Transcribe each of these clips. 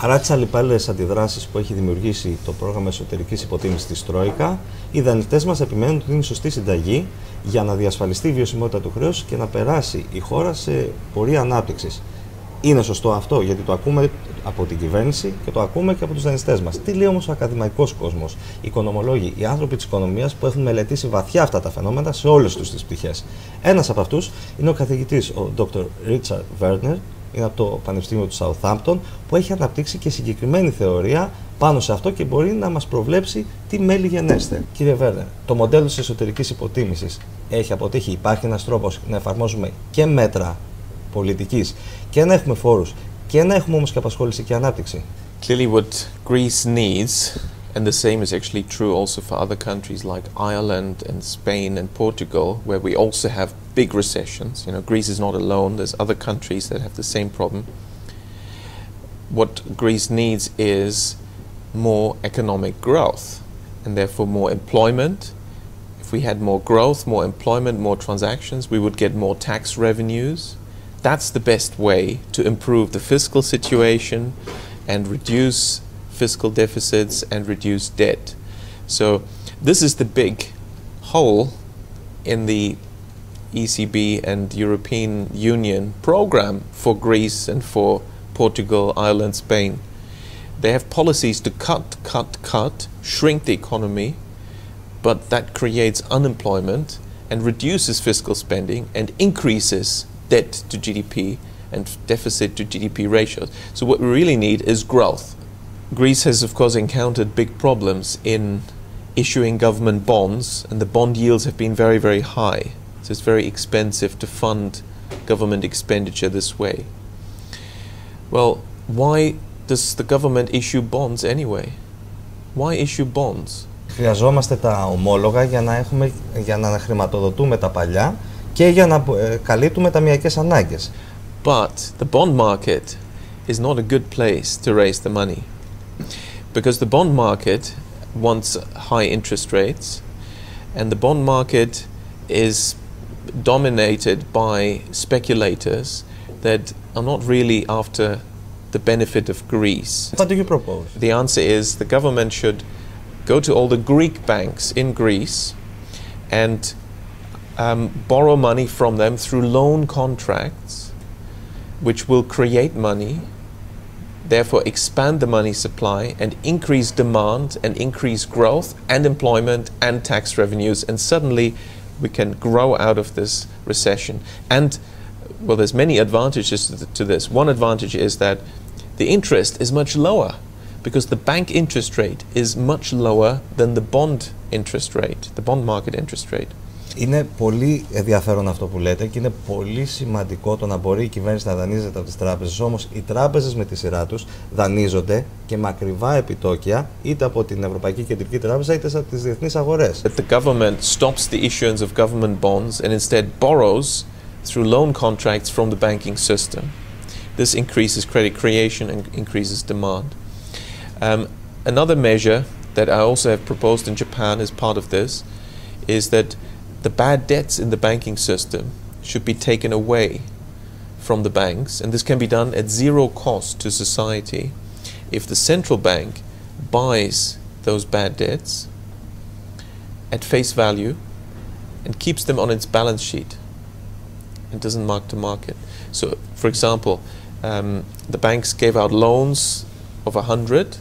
Παρά τις αλλεπάλληλες αντιδράσεις που έχει δημιουργήσει το πρόγραμμα εσωτερικής υποτίμησης της Τρόικα, οι δανειστές μας επιμένουν ότι είναι σωστή συνταγή για να διασφαλιστεί η βιωσιμότητα του χρέους και να περάσει η χώρα σε πορεία ανάπτυξης. Είναι σωστό αυτό, γιατί το ακούμε από την κυβέρνηση και το ακούμε και από τους δανειστές μας. Τι λέει όμως ο ακαδημαϊκός κόσμος, οι οικονομολόγοι, οι άνθρωποι της οικονομίας που έχουν μελετήσει βαθιά αυτά τα φαινόμενα σε όλες τους τις πτυχές. Ένας από αυτούς είναι ο καθηγητής, ο Prof.Richard Werner, είναι από το Πανεπιστήμιο του Southampton, που έχει αναπτύξει και συγκεκριμένη θεωρία πάνω σε αυτό και μπορεί να μας προβλέψει τι μέλη γενέστε. Κύριε Werner, το μοντέλο της εσωτερικής υποτίμησης έχει αποτύχει? Υπάρχει ένας τρόπος να εφαρμόζουμε και μέτρα πολιτικής και να έχουμε φόρους και να έχουμε όμως και απασχόληση και ανάπτυξη? Clearly what Greece needs, and the same is actually true also for other countries like Ireland and Spain and Portugal, where we also have big recessions. You know, Greece is not alone. There's other countries that have the same problem. What Greece needs is more economic growth and therefore more employment. If we had more growth, more employment, more transactions, we would get more tax revenues. That's the best way to improve the fiscal situation and reduce fiscal deficits and reduce debt. So this is the big hole in the ECB and European Union program for Greece and for Portugal, Ireland, Spain. They have policies to cut, shrink the economy, but that creates unemployment and reduces fiscal spending and increases debt to GDP and deficit to GDP ratios. So what we really need is growth. Greece has, of course, encountered big problems in issuing government bonds, and the bond yields have been very, very high. So it's very expensive to fund government expenditure this way. Well, why does the government issue bonds anyway? Why issue bonds? Χρειαζόμαστε τα ομόλογα για να χρηματοδοτούμε τα παλιά και για να καλύπτουμε ταμειακές ανάγκες. But the bond market is not a good place to raise the money, because the bond market wants high interest rates, and the bond market is dominated by speculators that are not really after the benefit of Greece. What do you propose? The answer is the government should go to all the Greek banks in Greece and borrow money from them through loan contracts, which will create money, therefore expand the money supply and increase demand and increase growth and employment and tax revenues, and suddenly we can grow out of this recession. And well, there's many advantages to this. One advantage is that the interest is much lower, because the bank interest rate is much lower than the bond interest rate, the bond market interest rate. Είναι πολύ ενδιαφέρον αυτό που λέτε και είναι πολύ σημαντικό το να μπορεί η κυβέρνηση να δανείζεται από τις τράπεζες. Όμως οι τράπεζες με τη σειρά τους δανείζονται και με ακριβά επιτόκια είτε από την Ευρωπαϊκή Κεντρική Τράπεζα είτε από τις διεθνείς αγορές. The government stops the issuance of government bonds and instead borrows through loan contracts from the banking system. This increases credit creation and increases demand. Another measure that I also have proposed in Japan as part of this is that the bad debts in the banking system should be taken away from the banks, and this can be done at zero cost to society if the central bank buys those bad debts at face value and keeps them on its balance sheet and doesn't mark to market. So, for example, the banks gave out loans of 100,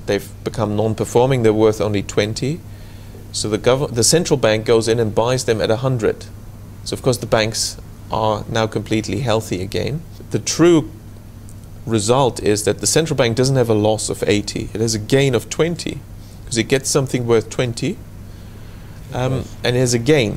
they've become non-performing, they're worth only 20. So the central bank goes in and buys them at 100. So of course the banks are now completely healthy again. The true result is that the central bank doesn't have a loss of 80. It has a gain of 20, because it gets something worth 20 and it has a gain.